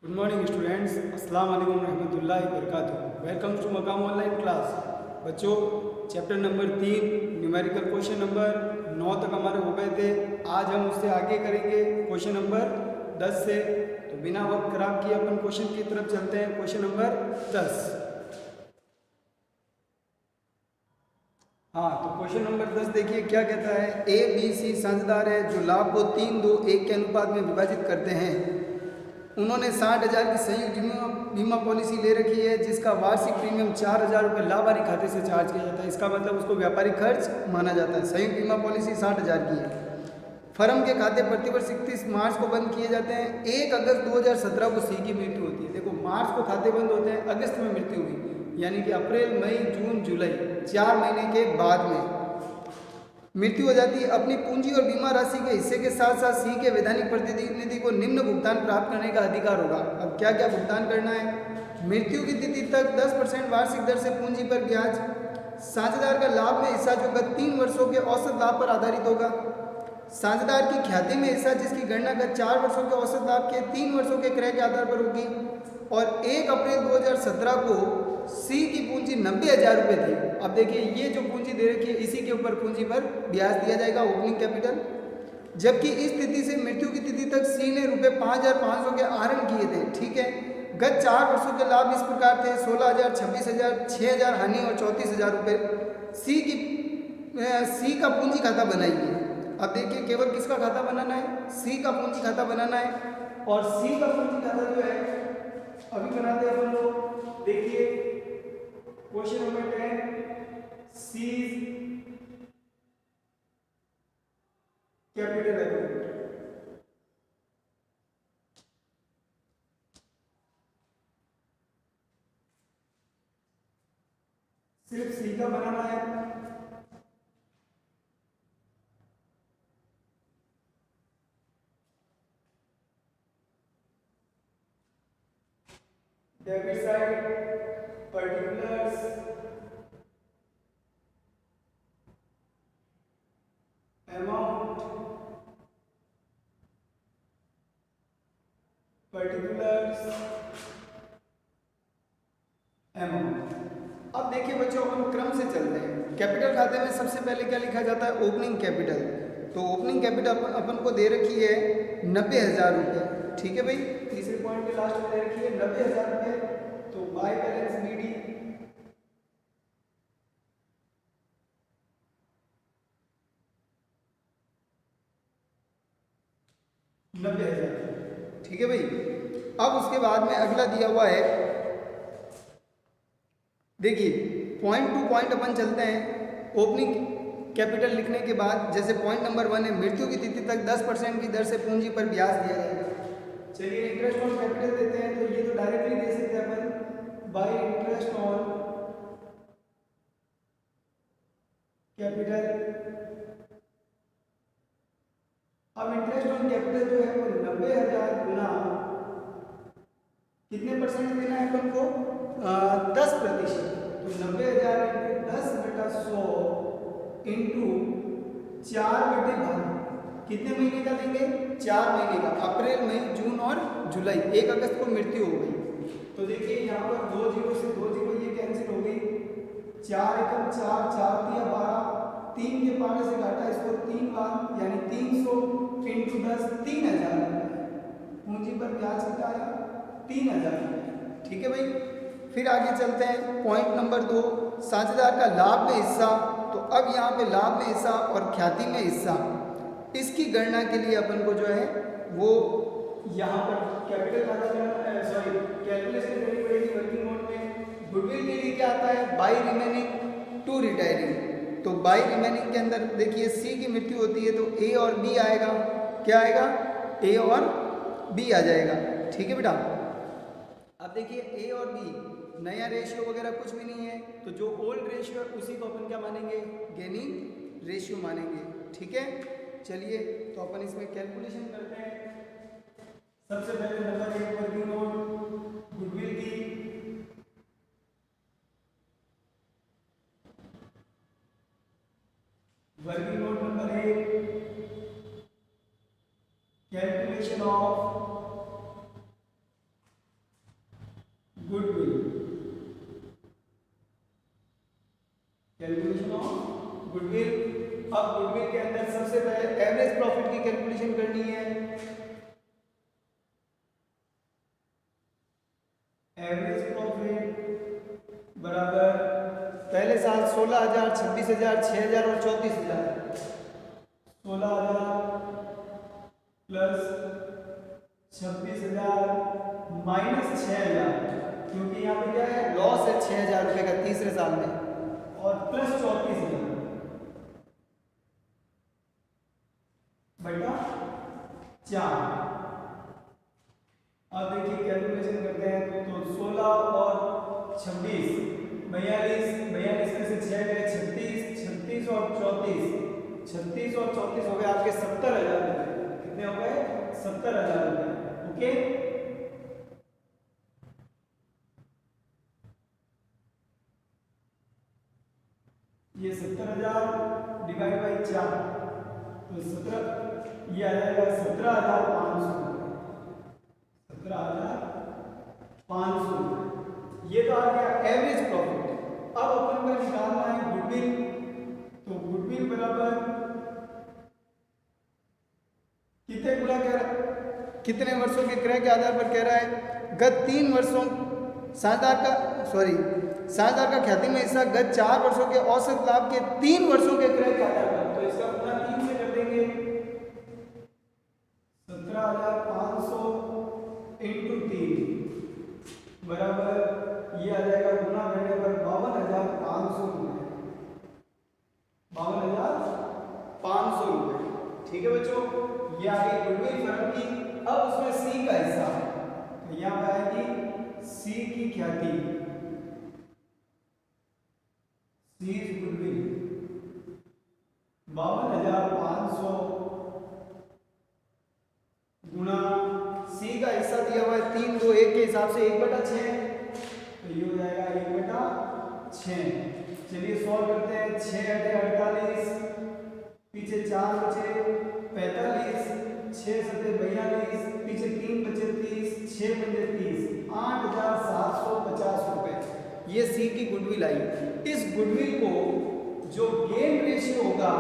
Good morning students, अस्सलाम वालेकुम रहमतुल्लाहि वबरकातुहू। वेलकम टू मकाम ऑनलाइन क्लास। बच्चों, chapter number 3 numerical question number 9 तक हमारे हो गए थे। आज हम उससे आगे करेंगे क्वेश्चन नंबर 10 से। तो बिना वक्त खराब किए अपन क्वेश्चन की तरफ चलते हैं। Question number 10। हाँ, तो क्वेश्चन नंबर 10 देखिए क्या कहता है। ए बी सी साझेदार है जो लाभ को 3-2-1 के अनुपात में विभाजित करते हैं। उन्होंने 60,000 की संयुक्त बीमा पॉलिसी ले रखी है जिसका वार्षिक प्रीमियम 4,000 रुपये लाभार्थी खाते से चार्ज किया जाता है। इसका मतलब उसको व्यापारिक खर्च माना जाता है। संयुक्त बीमा पॉलिसी 60,000 की है। फर्म के खाते प्रतिवर्ष 31 मार्च को बंद किए जाते हैं। 1 अगस्त 2017 को सी की मृत्यु होती है। देखो, मार्च को खाते बंद होते हैं, अगस्त में मृत्यु हुई, यानी कि अप्रैल, मई, जून, जुलाई 4 महीने के बाद में मृत्यु हो जाती है। अपनी पूंजी और बीमा राशि के हिस्से के साथ साथ सी के वैधानिक प्रतिनिधि को निम्न भुगतान प्राप्त करने का अधिकार होगा। अब क्या क्या भुगतान करना है। मृत्यु की तिथि तक 10% वार्षिक दर से पूंजी पर ब्याज। साझेदार का लाभ में हिस्सा जो गत 3 वर्षों के औसत लाभ पर आधारित होगा। साझेदार की ख्याति में हिस्सा जिसकी गणना गत 4 वर्षों के औसत लाभ के 3 वर्षों के क्रय के आधार पर होगी। और 1 अप्रैल 2017 को सी की पूंजी 90,000 रुपये थी। अब देखिए, ये जो पूंजी दे रखी है इसी के ऊपर पूंजी पर ब्याज दिया जाएगा, ओपनिंग कैपिटल। जबकि इस तिथि से मृत्यु की तिथि तक सी ने रुपये 5,500 के आहरण किए थे। ठीक है। गत 4 वर्षों के लाभ इस प्रकार थे: 16,000, 26,000, 6,000 हानि और 34,000 रुपये। सी का पूंजी खाता बनाइए। अब देखिए, केवल किसका खाता बनाना है? सी का पूंजी खाता बनाना है। और सी का पूंजी खाता जो है अभी बनाते हैं अपन लोग। देखिए क्वेश्चन नंबर 10, सी कैपिटल अकाउंट। सिर्फ सी का बनाना है। Debit side particulars, amount, particulars, amount. अब देखिए बच्चों, हम क्रम से चलते हैं। कैपिटल खाते में सबसे पहले क्या लिखा जाता है? Opening capital. तो ओपनिंग कैपिटल अपन को दे रखी है 90,000 रुपये। ठीक है भाई, तीसरे पॉइंट के लास्ट में दे रखी है 90,000 रुपये। तो बाय बैलेंस बीडी 90,000। ठीक है भाई। अब उसके बाद में अगला दिया हुआ है, देखिए पॉइंट टू पॉइंट अपन चलते हैं। ओपनिंग कैपिटल लिखने के बाद जैसे पॉइंट नंबर 1 है, मृत्यु की तिथि तक 10% की दर से पूंजी पर ब्याज दिया जाएगा। चलिए इंटरेस्ट ऑन कैपिटल देते हैं, तो ये तो डायरेक्टली दे सकते हैं अपन, बाय इंटरेस्ट ऑन कैपिटल। अब इंटरेस्ट ऑन कैपिटल जो है वो 90,000 गुना कितने परसेंट देना है अपन को? 10%। तो 90,000 इंटू 10/100 इंटू 4/12 कितने महीने का देंगे? 4 महीने का, अप्रैल, मई, जून और जुलाई। 1 अगस्त को मृत्यु हो गई। तो देखिए यहाँ पर 2 जीरो से 2 जीरो ये कैंसिल हो गई। 4 एकम 4, 4 तिया 12, 3 के पाने से काटा इसको 3 बार, यानी 300 इंटू 10 3,000 पूंजी पर ब्याज कितना आया? 3,000। ठीक है भाई। फिर आगे चलते हैं। पॉइंट नंबर 2, साझेदार का लाभ में हिस्सा। तो अब यहाँ पे लाभ में हिस्सा और ख्याति में हिस्सा, इसकी गणना के लिए अपन को जो है वो यहाँ पर कैपिटल खाता, सॉरी कैलकुलेशन करनी पड़ेगी वर्किंग नोट में। गुडविल के लिए क्या आता है? By remaining to retiring. तो बाई रिमेनिंग के अंदर देखिए सी की मृत्यु होती है तो ए और बी आएगा। क्या आएगा? ए और बी आ जाएगा। ठीक है बेटा। अब देखिए ए और बी, नया रेशियो वगैरह कुछ भी नहीं है, तो जो ओल्ड रेशियो है उसी को अपन क्या मानेंगे? गेनिंग रेशियो मानेंगे। ठीक है। चलिए तो अपन इसमें कैलकुलेशन करते हैं। सबसे पहले नंबर 1 वर्किंग नोट गुडविल की। Working note number 1, calculation of goodwill, calculation of goodwill. अब गुडविल के अंदर सबसे पहले एवरेज प्रॉफिट की कैलकुलेशन करनी है। एवरेज प्रॉफिट बराबर पहले साल 16,000, 26,000, 6,000 और 34,000। 16,000 प्लस 26,000 माइनस 6,000, क्योंकि यहाँ पे क्या है लॉस है 6,000 रुपये का तीसरे साल में, और प्लस 34,000 बटा 4। अब देखिए कैलकुलेशन करते हैं तो 16 और 26 42, 42 में से 6 गए 36, 36 और 34, 36 और 34 हो गए आपके 70,000 रुपये। कितने हो गए? 70,000 रुपये। ओके, ये 70,000 डिवाइड बाई 4 तो 17, ये आ जाएगा 17,500, 17,500। ये तो आ गया एवरेज प्रॉफिट। अब अपन को निकालना है गुडविल, तो गुडविल बराबर कितने गुना कह रहा है, कितने वर्षों के क्रय के आधार पर कह रहा है? गत 3 वर्षों साझेदार का ख्याति में हिस्सा गत 4 वर्षों के औसत लाभ के 3 वर्षों के क्रय के आधार पर। तो इसका गुना 3 से कर देंगे, 17,500 इंटू 3 बराबर ये आ जाएगा, गुना करने पर 52,500 रुपये, 52,500 रुपये। ठीक है बच्चों, ये आ गई गुडविल फर्म की। अब उसमें सी का हिस्सा, तो यहाँ पे आएगी सी की ख्याति, सी गुडविल 52,500 गुना सी का हिस्सा दिया हुआ है 3, 2, 1 के हिसाब से 1/6, तो ये हो जाएगा 1/6। चलिए सॉल्व करते हैं। 6 × 48, पीछे 4 बचे 45, 6 × 7 42, पीछे 3 बचे 30, 6 पंजे 30, 8,750 रुपए ये सी की गुडविल आई। इस गुडविल को जो गेन रेशियो होगा,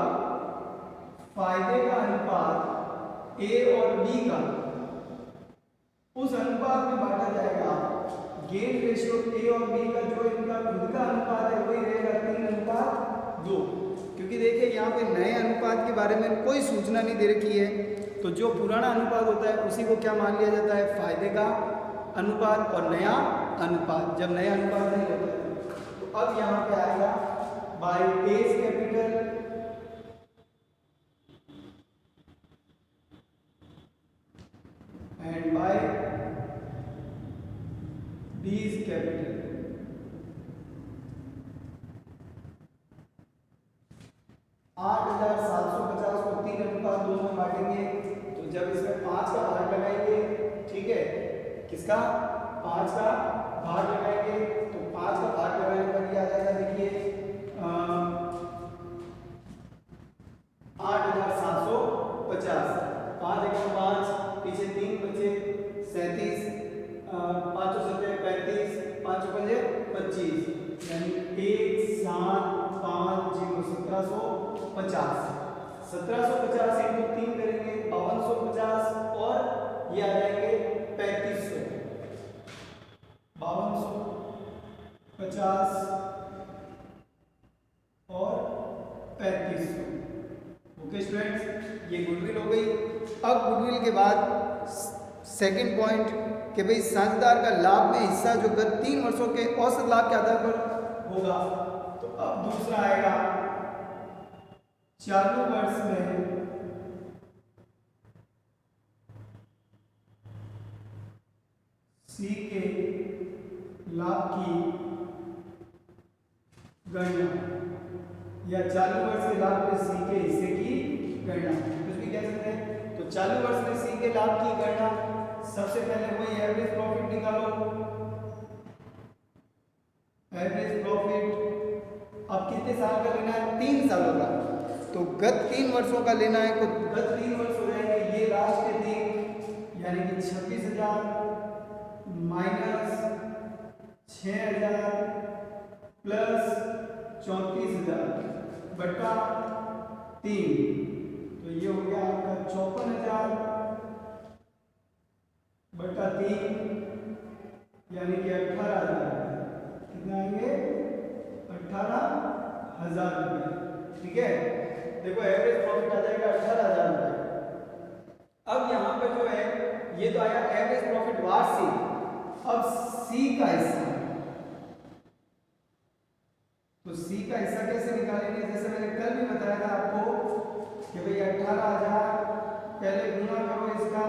फायदे का अनुपात ए और बी का, उस अनुपात में बांटा जाएगा। गेन रेशियो ए और बी का जो इनका खुद का अनुपात है वही रहेगा 3:2, क्योंकि देखिए यहाँ पे नए अनुपात के बारे में कोई सूचना नहीं दे रखी है, तो जो पुराना अनुपात होता है उसी को क्या मान लिया जाता है? फायदे का अनुपात और नया अनुपात। जब नया अनुपात नहीं होता है तो अब यहाँ पे आएगा by B's capital and by B's capital. 8,750 को 3:2 में बांटेंगे, तो जब इसमें 5 का भाग लगाएंगे, ठीक है, किसका? 5 का भाग लगाएंगे, तो 5 का भाग लगाने पर ये आ जाएगा, देखिए 8,750, 5 × 5, पीछे 3 बचे 37, 5 × 7 35, 5 × 5 25, यानी 1,750 1750 1750 इंटू 3 करेंगे 5250, और ये आ जाएंगे 3500, 5250 और 3500। ओके स्टूडेंट्स, ये गुडविल हो गई। अब गुडविल के बाद सेकंड पॉइंट कि भाई साझेदार का लाभ में हिस्सा जो गत 3 वर्षों के औसत लाभ के आधार पर होगा। तो अब दूसरा आएगा, चालू वर्ष में सी के लाभ की गणना, या चालू वर्ष के लाभ में सी के हिस्से की गणना, कुछ भी कह सकते हैं। तो चालू वर्ष में सी के लाभ की गणना, सबसे पहले वही एवरेज प्रॉफिट निकालो। एवरेज प्रॉफिट अब कितने साल का लेना है? 3 सालों का। तो गत 3 वर्षों का लेना है, तो गत 3 वर्ष हो जाएंगे ये लास्ट के 3, यानी कि 26,000 माइनस 6,000 प्लस 34,000 बटा 3, तो ये हो गया आपका 54,000 बटा 3 यानी कि 18,000। कितना आएंगे? 18,000 रुपये। ठीक है, देखो एवरेज प्रॉफिट आ जाएगा 18,000 रुपये। अब यहाँ पे जो है ये तो आया एवरेज प्रॉफिट वार्षिक। अब सी का हिस्सा, तो सी का हिस्सा कैसे निकालेंगे? जैसे मैंने कल भी बताया था आपको कि भाई 18,000 पहले गुना करो इसका,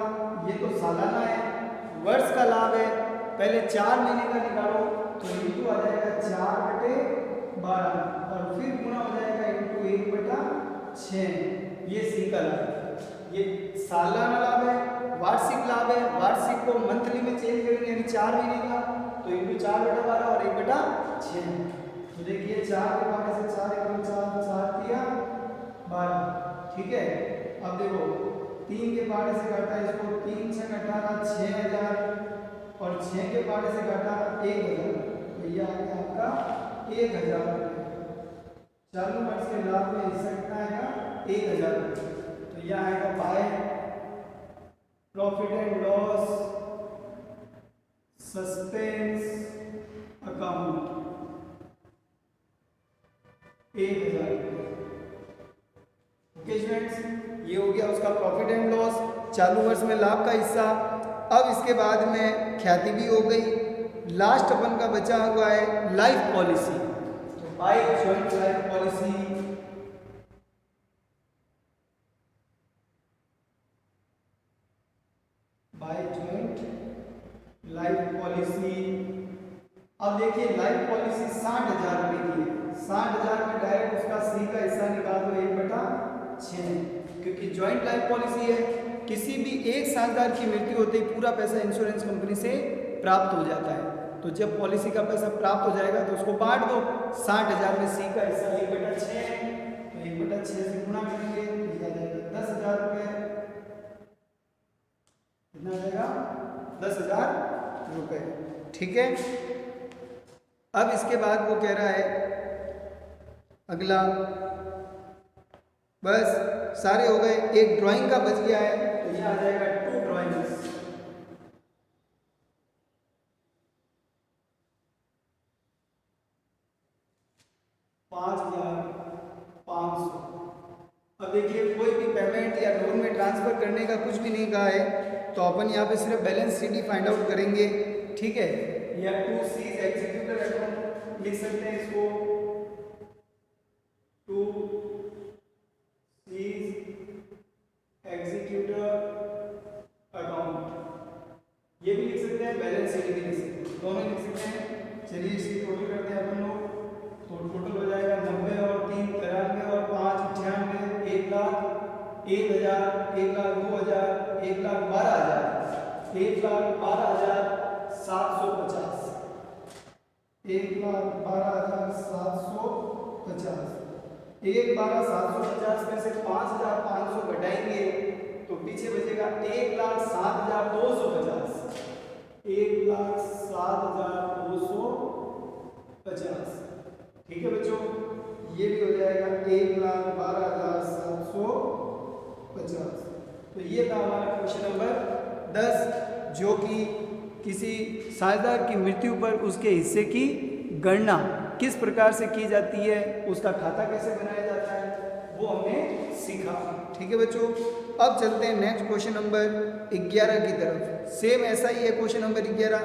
ये तो सालाना है, वर्ष का लाभ है, पहले 4 महीने का निकालो, तो इंटू आ जाएगा 4/12 और फिर गुना हो जाएगा इंटू 1/6। ये सी का लाभ, ये सालाना लाभ है, वार्षिक लाभ है। वार्षिक को मंथली में चेंज करेंगे यानी 4 महीने का, तो इंटू 4/12 और 1/6। तो देखिए 4 के पाने से 4 × 4 4 दिया 12। ठीक है, अब देखो 3 के पाने से काटा इसको, 3 6 18 6,000 और 6 के पाने से काटा 1,000, तो ये आ गया आपका 1,000 रुपये। चालू वर्ष के लाभ में हिस्सा कितना आएगा? 1,000 रुपये। तो यह आएगा by profit and loss suspense account 1,000 रुपये। ओके स्टूडेंट्स, ये हो गया उसका प्रॉफिट एंड लॉस, चालू वर्ष में लाभ का हिस्सा। अब इसके बाद में ख्याति भी हो गई। लास्ट अपन का बचा हुआ है लाइफ पॉलिसी। तो by joint life policy, by joint life policy. अब देखिए लाइफ पॉलिसी 60,000 रुपये की है। 60,000 में डायरेक्ट उसका सी का हिस्सा निकाल दो 1/6, क्योंकि जॉइंट लाइफ पॉलिसी है। किसी भी एक साझेदार की मृत्यु होते ही पूरा पैसा इंश्योरेंस कंपनी से प्राप्त हो जाता है। तो जब पॉलिसी का पैसा प्राप्त हो जाएगा तो उसको बांट दो। 60,000 में सी का हिस्सा 1/6, तो 1/6 से गुणा करेंगे तो आ जाएगा 10,000 रुपये। कितना आ जाएगा? 10,000 रुपये। ठीक है, अब इसके बाद वो कह रहा है अगला, बस सारे हो गए, एक ड्राइंग का बच गया है, तो ये आ जाएगा 2 ड्राइंग्स। $5,500। अब देखिए कोई भी पेमेंट या लोन में ट्रांसफर करने का कुछ भी नहीं कहा है, तो अपन यहाँ पे सिर्फ बैलेंस शीट फाइंड आउट करेंगे। ठीक है, या 2 सीज एग्जीक्यूटर अकाउंट लिख सकते हैं इसको, 2 एग्जीक्यूटर अकाउंट, ये भी लिख सकते हैं, बैलेंस शीट भी लिख सकते हैं, दोनों लिख सकते हैं। चलिए इसकी टोटल करते हैं अपन लोग, तो टोटल हो जाएगा 90 और 3 93 और 5 98, 1,00,000, 1,000, 1,00,000, 2,000, 1,12,000, 1,12,750, 1,12,750। 1,12,750 में से 5,500 घटाएंगे तो पीछे बचेगा 1,07,250। 1,07,250। ठीक है बच्चों, ये भी हो जाएगा 1,12,750। तो ये था हमारा क्वेश्चन नंबर 10, जो कि किसी साझेदार की मृत्यु पर उसके हिस्से की गणना किस प्रकार से की जाती है, उसका खाता कैसे बनाया जाता है, वो हमने सीखा। ठीक है बच्चों, अब चलते हैं नेक्स्ट क्वेश्चन नंबर 11 की तरफ। सेम ऐसा ही है क्वेश्चन नंबर 11,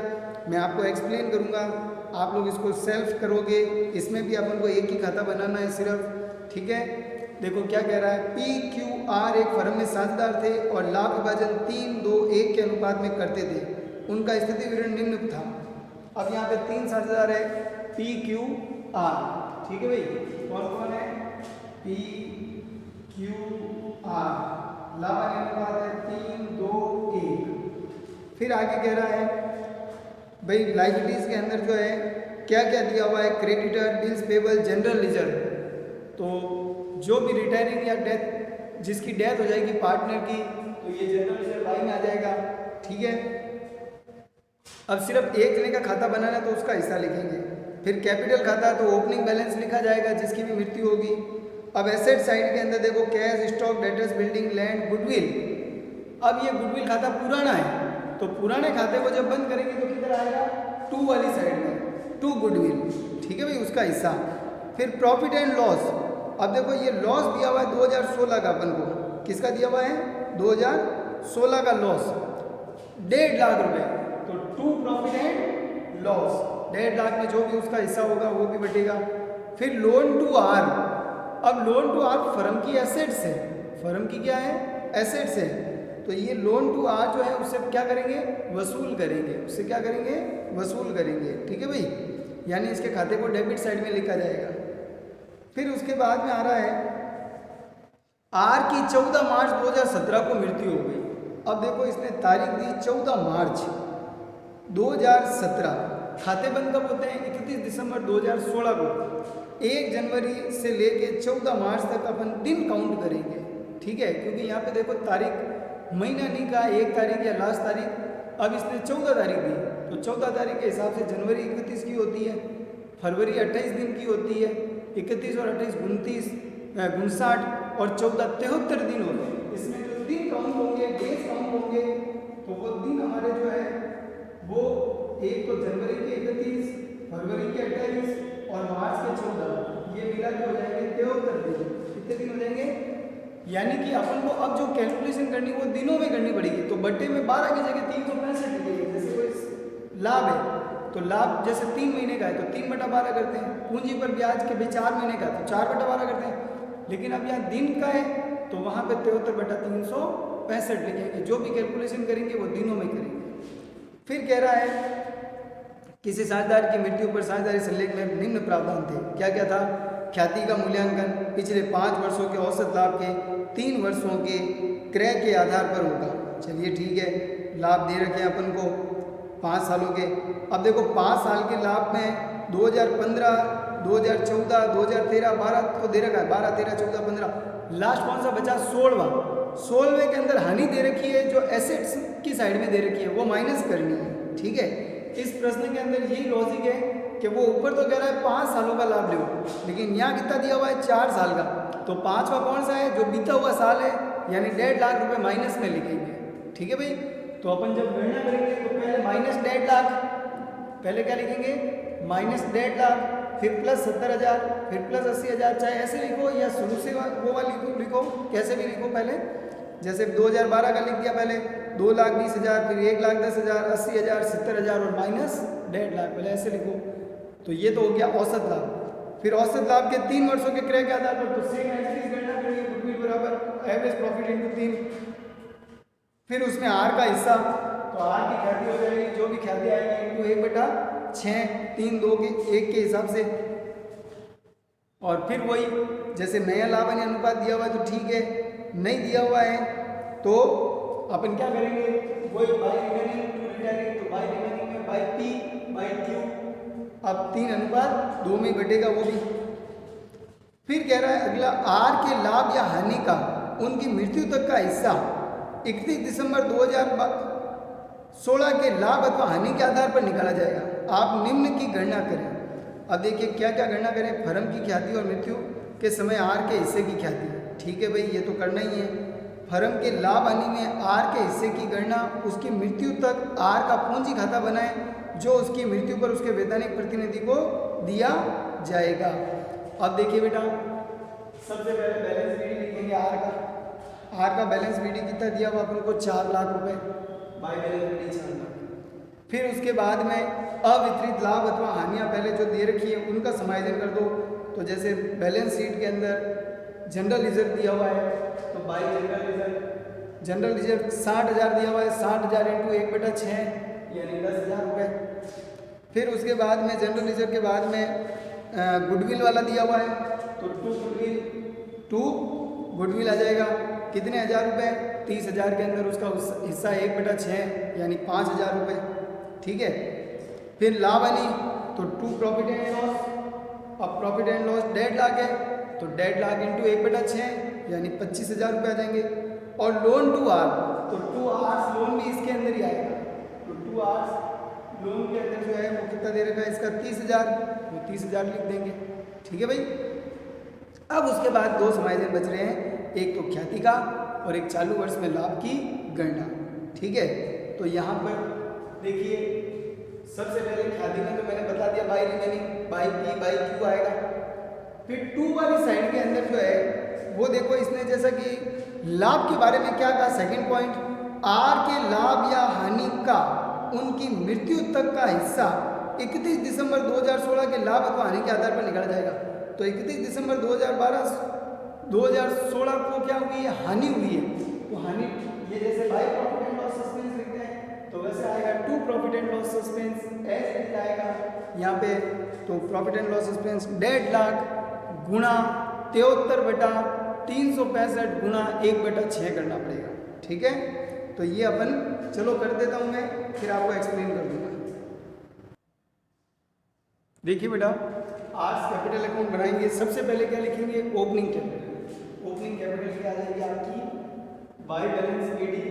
मैं आपको एक्सप्लेन करूंगा, आप लोग इसको सेल्फ करोगे। इसमें भी अपन को एक ही खाता बनाना है सिर्फ। ठीक है, देखो क्या कह रहा है, PQR एक फर्म में साझेदार थे और लाभ विभाजन 3:2:1 के अनुपात में करते थे। उनका स्थिति विवरण निम्न था। अब यहाँ पे 3 साझेदार है PQR। ठीक है भाई, कौन कौन है? PQR, लाभ के अनुपात है 3:2:1। फिर आगे कह रहा है भाई लाइबिलिटीज के अंदर जो है क्या क्या दिया हुआ है, creditor, bills payable, general reserve. तो जो भी रिटायरिंग या डेथ, जिसकी डेथ हो जाएगी पार्टनर की, तो ये जनरल रिजर्व लाइन में आ जाएगा। ठीक है, अब सिर्फ एक जने का खाता बनाना है तो उसका हिस्सा लिखेंगे। फिर कैपिटल खाता तो ओपनिंग बैलेंस लिखा जाएगा जिसकी भी मृत्यु होगी। अब एसेट साइड के अंदर देखो cash, stock, debtors, building, land, goodwill. अब ये गुडविल खाता पुराना है तो पुराने खाते को जब बंद करेंगे तो किधर आएगा, टू वाली साइड में, टू गुडविल, ठीक है भाई, उसका हिस्सा। फिर प्रॉफिट एंड लॉस। अब देखो ये लॉस दिया हुआ है 2016 का अपन को, किसका दिया हुआ है, 2016 का लॉस 1.5 लाख रुपए, तो to profit and loss, 1.5 lakh में जो भी उसका हिस्सा होगा वो भी बटेगा। फिर लोन टू आर। अब लोन टू आर फर्म की एसेट्स है, फर्म की क्या है, एसेट्स है, तो ये लोन टू आर जो है उससे क्या करेंगे, वसूल करेंगे, उससे क्या करेंगे, वसूल करेंगे, ठीक है भाई, यानी इसके खाते को डेबिट साइड में लिखा जाएगा। फिर उसके बाद में आ रहा है आर की 14 मार्च 2017 को मृत्यु हो गई। अब देखो इसने तारीख दी 14 मार्च 2017, खाते बंद कब होते हैं, 31 दिसंबर 2016 को। 1 जनवरी से लेके 14 मार्च तक अपन दिन काउंट करेंगे, ठीक है, क्योंकि यहाँ पे देखो तारीख महीना नहीं का 1 तारीख या लास्ट तारीख। अब इसने 14 तारीख दी तो 14 तारीख के हिसाब से जनवरी 31 की होती है, फरवरी 28 दिन की होती है, 31 और 28 29, 59 और 14 73 दिन होते हैं। इसमें जो दिन काउंट होंगे, डेज काउंट होंगे, तो वो दिन हमारे जो है वो एक तो जनवरी के 31, फरवरी के 28 और मार्च के 14, ये मिला के हो जाएंगे 73 दिन। कितने दिन हो जाएंगे, यानी कि अपन को अब जो कैलकुलेशन करनी वो दिनों में करनी पड़ेगी। तो बट्टे में 12 की जगह 365 लिखेंगे। जैसे कोई लाभ है तो लाभ जैसे 3 महीने का है तो 3/12 करते हैं, पूंजी पर ब्याज के भी 4 महीने का तो 4/12 करते हैं, लेकिन अब यहाँ दिन का है तो वहाँ पे 73/365 लिखेंगे। जो भी कैलकुलेशन करेंगे वो दिनों में करेंगे। फिर कह रहा है किसी साझेदार की मृत्यु पर साझेदारी संलेख में निम्न प्रावधान थे। क्या क्या था, ख्याति का मूल्यांकन पिछले 5 वर्षों के औसत लाभ के 3 वर्षों के क्रय के आधार पर होगा। चलिए ठीक है, लाभ दे रखे हैं अपन को 5 सालों के। अब देखो 5 साल के लाभ में 2015, 2014, 2013, 12 को दे रखा है, 12, 13, 14, 15, लास्ट कौन सा बचा, 16वां। 16वें के अंदर हानि दे रखी है, जो एसेट्स की साइड में दे रखी है वो माइनस करनी है, ठीक है। इस प्रश्न के अंदर यही लॉजिक है कि वो ऊपर तो कह रहा है 5 सालों का लाभ लो, लेकिन यहाँ कितना दिया हुआ है, 4 साल का, तो 5वां कौन सा है, जो बीता हुआ साल है, यानी 1.5 लाख रुपए माइनस में लिखेंगे, ठीक है भाई। तो अपन जब गणना करेंगे तो पहले माइनस 1.5 लाख, पहले क्या लिखेंगे, माइनस 1.5 लाख, फिर प्लस 70,000, फिर प्लस 80,000, चाहे ऐसे लिखो या शुरू से वो वाली लिखो, कैसे भी लिखो। पहले जैसे 2012 का लिख दिया, पहले 2,20,000, फिर 1,10,000, 80,000, 70,000 और माइनस 1.5 लाख, पहले ऐसे लिखो। तो ये तो हो गया औसत लाभ। फिर औसत लाभ के 3 वर्षों के क्रय के आधार पर तो सेम एज गणना करेंगे, गुडविल बराबर एवरेज प्रॉफिट इनटू 3। फिर उसमें आर का हिस्सा, तो आर की ख्याति हो जाएगी, जो भी ख्याति आएगी इनटू 1/6, 3, 2 के 1 के हिसाब से। और फिर वही जैसे नया लाभ यानी अनुपात दिया हुआ है तो ठीक है, नहीं दिया हुआ है तो अपन क्या करेंगे, वही बाय रिमेनिंग टू रिटेनिंग, तो बाय रिमेनिंग में बाय पी बाय क्यू, अब 3:2 में घटेगा वो भी। फिर कह रहा है अगला, आर के लाभ या हानि का उनकी मृत्यु तक का हिस्सा 31 दिसंबर 2016 के लाभ अथवा हानि के आधार पर निकाला जाएगा। आप निम्न की गणना करें। अब देखिए क्या क्या गणना करें, फर्म की ख्याति और मृत्यु के समय आर के हिस्से की ख्याति, ठीक है भाई, ये तो करना ही है। फर्म के लाभ हानि में आर के हिस्से की गणना, उसकी मृत्यु तक आर का पूंजी खाता बनाएं जो उसकी मृत्यु पर उसके वैधानिक प्रतिनिधि को दिया जाएगा। अब देखिए बेटा, सबसे पहले बैलेंस बीडी लिखेंगे आर का। आर का बैलेंस बीडी कितना दिया हुआ अपन को, 4 लाख रुपए, बाय बैलेंस बीडी 4 लाख। फिर उसके बाद में अवितरित लाभ अथवा हानियां पहले जो दे रखी है उनका समायोजन कर दो। तो जैसे बैलेंस शीट के अंदर जनरल रिजर्व दिया हुआ है तो bye general reserve, general reserve 60,000 दिया हुआ है, 60,000 इंटू 1/6 यानी 10,000 रुपये। फिर उसके बाद में जनरल रिजर्व के बाद में गुडविल वाला दिया हुआ है तो टू गुडविल आ जाएगा, कितने हज़ार रुपये, 30,000 के अंदर उसका हिस्सा 1/6 यानी 5,000 रुपये, ठीक है। फिर लाभ हानि तो 2 प्रॉफिट एंड लॉस, अब प्रॉफिट एंड लॉस 1.5 लाख है तो 1.5 लाख इंटू 1/6 यानी 25,000 रुपये आ जाएंगे। और लोन टू आर, तो 2 आर्स लोन भी इसके अंदर ही आएगा, तो 2 आर्स लोन के अंदर जो है वो कितना दे रखा है इसका 30,000, वो 30,000 लिख देंगे। ठीक है भाई। अब उसके बाद दो समायोजन बच रहे हैं, एक तो ख्याति का और एक चालू वर्ष में लाभ की गणना। ठीक है, तो यहाँ पर देखिए सबसे पहले ख्याति में तो मैंने बता दिया by remaining by P by Q आएगा। फिर 2 वाली साइड के अंदर जो है वो देखो इसने जैसा कि लाभ के बारे में क्या कहा, सेकंड पॉइंट, आर के लाभ या हानि का उनकी मृत्यु तक का हिस्सा 31 दिसंबर 2016 के लाभ अथवा हानि के आधार पर निकाला जाएगा। तो 31 दिसंबर 2016 को क्या हुई है, हानि हुई है। तो हानि ये जैसे by profit and loss suspense लिखते हैं तो वैसे आएगा to profit and loss suspense ऐसे लिखा आएगा यहाँ पे। तो profit and loss suspense 1.5 lakh गुणा 73/365 गुणा 1/6 करना पड़ेगा। ठीक है, तो ये अपन चलो कर देता हूँ मैं, फिर आपको एक्सप्लेन कर दूंगा। देखिए बेटा, आज कैपिटल अकाउंट बनाएंगे, सबसे पहले क्या लिखेंगे, ओपनिंग कैपिटल। ओपनिंग कैपिटल क्या आ जाएगी आपकी, by balance PD,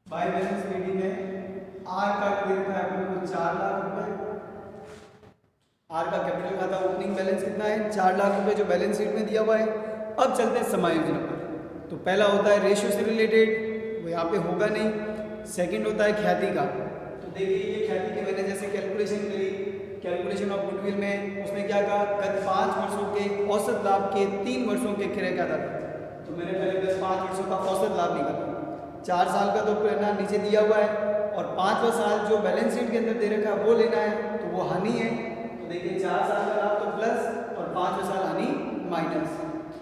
by balance PD में आर का कितना है अपन को 4 लाख रुपए। आर का कैपिटल खाता ओपनिंग बैलेंस कितना है 4 लाख रुपए जो बैलेंस शीट में दिया हुआ है। अब चलते हैं समायोजन पर। तो पहला होता है रेशियो से रिलेटेड, वो यहाँ पे होगा नहीं। सेकंड होता है ख्याति का। तो देखिए ये ख्याति की मैंने जैसे कैलकुलेशन करी, कैलकुलेशन ऑफ गुडविल में उसने क्या कहा, गत 5 वर्षों के औसत लाभ के 3 वर्षों के क्रय का आधार। तो मैंने पहले गत 5 वर्षों का औसत लाभ निकाला, 4 साल का तो ना नीचे दिया हुआ है और 5वां साल जो बैलेंस शीट के अंदर दे रखा है वो लेना है, तो वो हानि है। तो देखिए 4 साल का लाभ तो प्लस और 5वां साल हानि माइनस।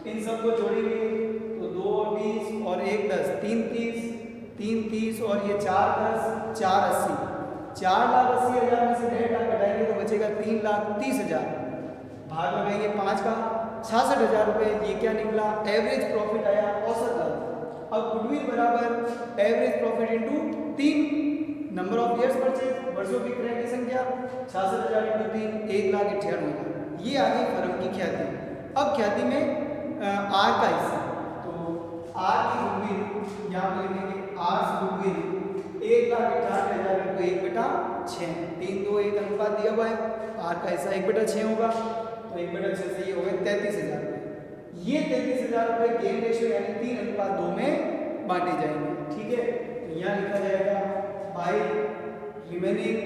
इन सबको जोड़ेंगे तो 2 और 20 और 1 10, 3 30, 3 30 और ये 4 10, 4 80, 4,80,000 में से 1.5 लाख घटाएंगे तो बचेगा 3,30,000। भाग लगाएंगे 5 का 66,000 रुपये। ये क्या निकला, एवरेज प्रॉफिट आया, औसत लाभ। अब गुडविल बराबर average profit into 3 number of years purchase, वर्षों की क्रय की संख्या 66,000 इंटू 3 1,98,000। ये आ गई फर्म की ख्याति। अब ख्याति में आर का हिस्सा, तो आर की गुडविल यहाँ पे लिखेंगे, आर गुडविल 1,68,000 इंटू 1/6, 3 2 1 अनुपात दिया हुआ है। आर का हिस्सा 1/6 होगा, तो 1/6 से ये हो गए 33,000 रुपये। ये 33,000 रुपये गेन रेशियो यानी 3:2 में बांटे जाएंगे। ठीक है, तो यहाँ लिखा जाएगा बाय रिमेनिंग,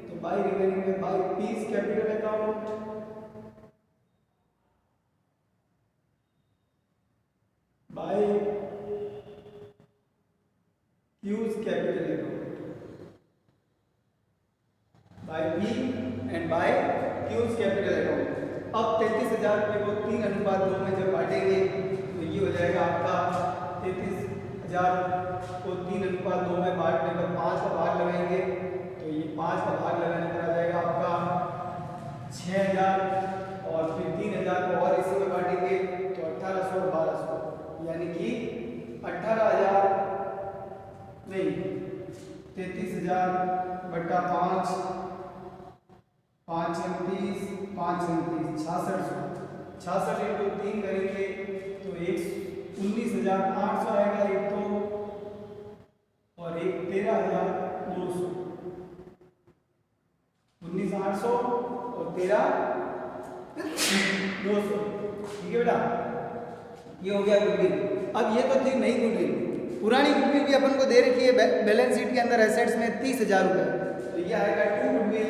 तो बाय रिमेनिंग में by P's capital account, by Q's capital account, by P and by Q's capital account. अब 33,000 रुपये को 3:2 में जब बांटेंगे तो ये हो जाएगा आपका 33,000 को 3:2 में बांटने पर 5 का भाग लगाएंगे, तो ये 5 का भाग लगाने पर आ जाएगा आपका 6,000 और फिर 3,000 को और इसी में बांटेंगे तो 1,800 और 1,200 यानी कि 18,000 नहीं 33,000 बटा 5, 5 29 5 29 66 इंटू 3 करेंगे तो 19,800 आएगा एक तो, और एक 13,200, 19,800 और 13,200। ठीक है बेटा, ये हो गया गुडविल। अब ये तो थी नई गुडविल, पुरानी गुडविल भी अपन को दे रखी है बैलेंस शीट के अंदर एसेट्स में 30,000 रुपये, तो ये आएगा टू गुडविल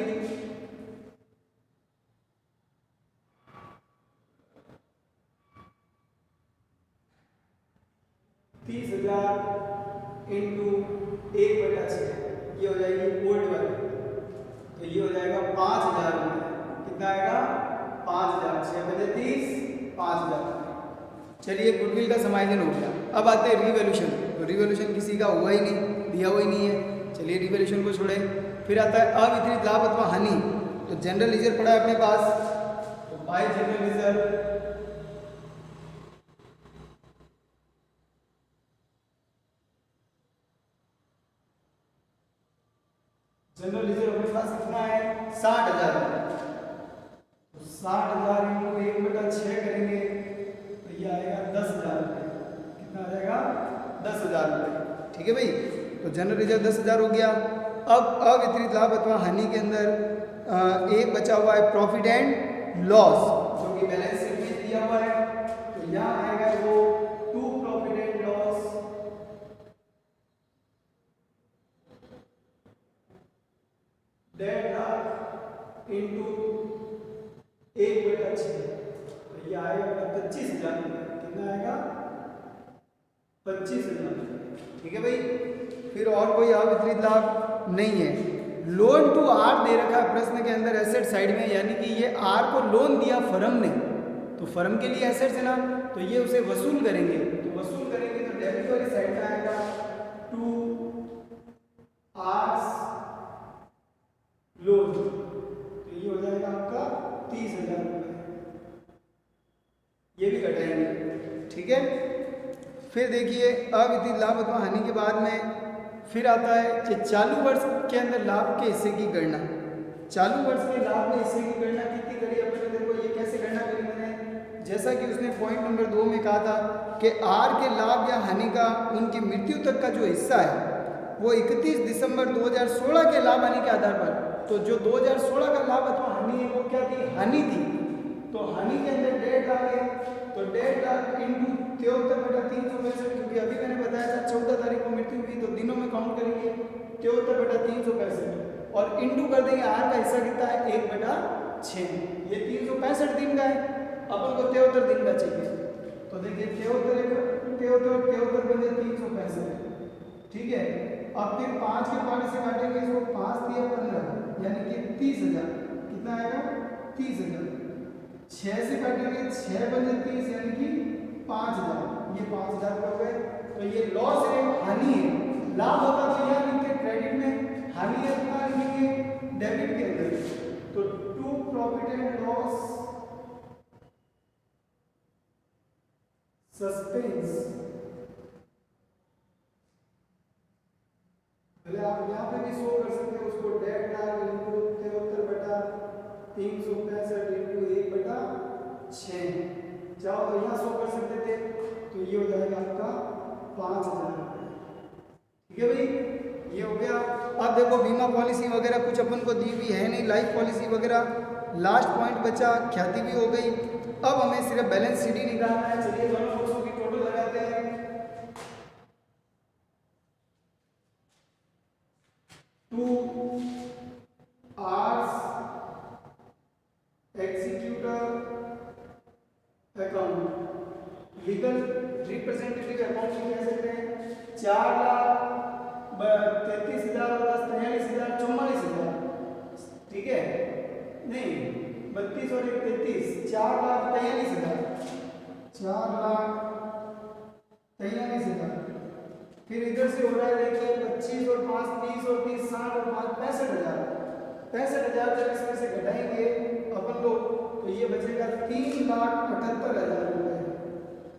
30,000 इंटू 1/6, ये हो जाएगी ओल्ड वाली, तो ये हो जाएगा 5,000 रुपये। कितना आएगा 5,000, 6 बजे 30, 5,000। चलिए गुडविल का समायोजन हो गया। अब आते हैं रिवैल्यूएशन। तो रिवैल्यूएशन किसी का हुआ ही नहीं, दिया हुआ ही नहीं है, चलिए रिवैल्यूएशन को छोड़े। फिर आता है अवितरित लाभ अथवा हानि। तो जनरल रिजर्व पड़ा है अपने पास, तो bye general reserve general reserve अपने पास कितना है 60,000। तो 60,000 इंटू 1/6 करेंगे तो ये आएगा 10,000 रुपये। कितना आ जाएगा 10,000 रुपये। ठीक है भाई। तो जनरल रिजर्व 10,000 हो गया। अब अवितरित लाभ अथवा हानि के अंदर एक बचा हुआ है प्रॉफिट एंड लॉस, जो कि बैलेंस शीट में दिया हुआ है। तो यहाँ आएगा वो टू प्रॉफिट एंड लॉस डेट इंटू 1/6। तो ये आएगा 25,000 रुपये। कितना आएगा? 25,000। ठीक है भाई। फिर और कोई अवितरित लाभ नहीं है। लोन टू आर दे रखा है प्रश्न के अंदर एसेट साइड में, यानी कि ये आर को लोन दिया फर्म ने, तो फर्म के लिए एसेट्स है ना, तो ये उसे वसूल करेंगे। तो वसूल करेंगे तो डेबिट वाली साइड में आएगा टू आर्स लोन। तो ये हो जाएगा आपका 30,000 रुपये। ये भी घटाएंगे। ठीक है। फिर देखिए अवितरित लाभ अथवा हानि के बाद में फिर आता है कि चालू वर्ष के अंदर लाभ के हिस्से की गणना। चालू वर्ष के लाभ के हिस्से की गणना कितनी करी अपन ने? देखो ये कैसे गणना करी मैंने, जैसा कि उसने पॉइंट नंबर 2 में कहा था कि आर के लाभ या हानि का उनकी मृत्यु तक का जो हिस्सा है वो 31 दिसंबर 2016 के लाभ हानि के आधार पर, तो जो 2016 का लाभ अथवा हानि है वो क्या थी? हानि थी। तो हानि के अंदर 1.5 लाख है, तो 1.5 लाख इंटू 73/365, क्योंकि अभी मैंने बताया था 14 तारीख को मृत्यु हुई, तो दिनों में काउंट करेंगे 73/365 और इंटू कर देंगे आर का हिस्सा कितना है? 1/6। ये 365 दिन का है, अपन को 73 दिन का चाहिए। तो देखिए 73 बने 365। ठीक है। अब फिर 5 के पार्ट से काटेंगे इसको, 5 दिया 15, यानी कि 30,000। कितना आएगा? 30,000। 6 से काटेंगे 6 बने 30, यानी कि 5,000। ये 5,000 हो गए। तो ये लॉस है, हानि है। लाभ होता तो यहाँ लिखते क्रेडिट में, हानि है तो लिखेंगे डेबिट के अंदर। तो to profit and loss suspense, पहले आप यहाँ पे भी शो कर सकते हो उसको, डेट डाल इंटू 73/365 इंटू 1/6 चाहो तो यहाँ शो कर सकते थे। तो ये हो जाएगा आपका 5,000 रुपये। ठीक है भाई, ये हो गया। अब देखो बीमा पॉलिसी वगैरह कुछ अपन को दी हुई है नहीं, लाइफ पॉलिसी वगैरह। लास्ट पॉइंट बचा, ख्याति भी हो गई। अब हमें सिर्फ बैलेंस शीट ही निकालना है। चलिए दोनों बॉक्सों की टोटल लगाते हैं। टू आर्स executor account, legal representative account कह सकते हैं। 4,33,000 + 43,000 44,000। ठीक है, नहीं 32 और 33 4,43,000 4,43,000। फिर इधर से हो रहा है देखिए 25 और 5 30 और 30 60 और 5 65,000। 65,000 जब इसमें से घटाएंगे अपन लोग तो ये बचेगा 3,78,000 रुपये।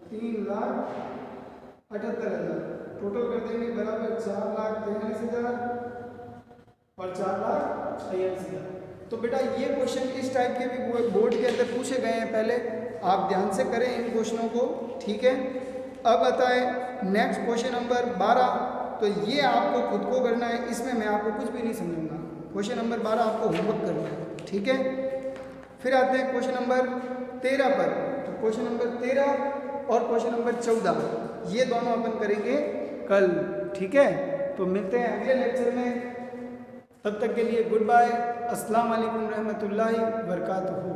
3,78,000 टोटल कर देंगे बराबर 4,43,000 और 4,43,000। तो बेटा ये क्वेश्चन इस टाइप के भी बोर्ड के अंदर पूछे गए हैं, पहले आप ध्यान से करें इन क्वेश्चनों को। ठीक है। अब आता है नेक्स्ट क्वेश्चन नंबर 12। तो ये आपको खुद को करना है, इसमें मैं आपको कुछ भी नहीं समझूंगा। क्वेश्चन नंबर 12 आपको होमवर्क करना है। ठीक है। फिर आते हैं क्वेश्चन नंबर 13 पर। तो क्वेश्चन नंबर 13 और क्वेश्चन नंबर 14 ये दोनों अपन करेंगे कल। ठीक है। तो मिलते हैं अगले लेक्चर में, तब तक के लिए गुड बाय। अस्सलाम वालेकुम रहमतुल्लाहि व बरकातहू।